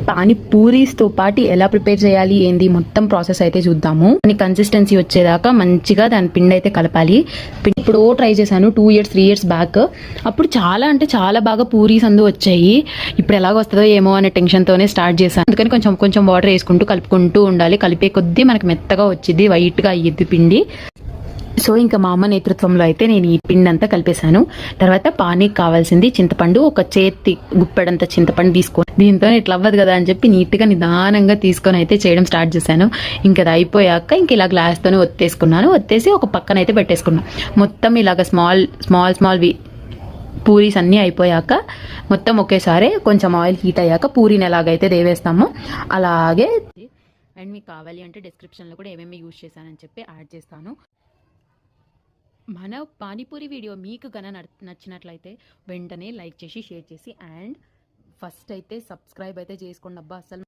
పానీపూరీస్తో పాటు ఎలా ప్రిపేర్ చేయాలి ఏంది మొత్తం ప్రాసెస్ అయితే చూద్దాము. కన్సిస్టెన్సీ వచ్చేదాకా మంచిగా దాని పిండి అయితే కలపాలి. ఇప్పుడు ట్రై చేశాను 2 years 3 years బ్యాక్. అప్పుడు చాలా అంటే చాలా బాగా పూరీస్ అందు వచ్చాయి. ఇప్పుడు ఎలాగ వస్తుందో ఏమో అనే టెన్షన్తోనే స్టార్ట్ చేశాను. అందుకని కొంచెం కొంచెం వాటర్ వేసుకుంటూ కలుపుకుంటూ ఉండాలి. కలిపే కొద్దీ మనకి మెత్తగా వచ్చింది, వైట్గా అయ్యిద్ది పిండి. సో ఇంకా మా అమ్మ నేతృత్వంలో అయితే నేను ఈ పిండి అంతా కలిపేశాను. తర్వాత పానీకి కావాల్సింది చింతపండు, ఒక చేతి గుప్పెడంత చింతపండు తీసుకొని, దీంతో ఇట్లా అవ్వదు కదా అని చెప్పి నీట్గా నిదానంగా తీసుకొని అయితే చేయడం స్టార్ట్ చేశాను. ఇంకా అది అయిపోయాక ఇంక ఇలా గ్లాస్తోనే ఒత్తేసి ఒక పక్కన అయితే పెట్టేసుకున్నాను. మొత్తం ఇలాగ స్మాల్ పూరీస్ అన్నీ అయిపోయాక మొత్తం ఒకేసారి కొంచెం ఆయిల్ హీట్ అయ్యాక పూరీని ఎలాగైతే దేవేస్తామో అలాగే. అండ్ మీకు కావాలి అంటే డిస్క్రిప్షన్లో కూడా ఏమేమి యూజ్ చేశానని చెప్పి యాడ్ చేస్తాను. మన పానీపూరి వీడియో మీకు గన నచ్చినట్లయితే వెంటనే లైక్ చేసి షేర్ చేసి అండ్ ఫస్ట్ అయితే సబ్స్క్రైబ్ అయితే చేసుకోండి అబ్బా. అసలు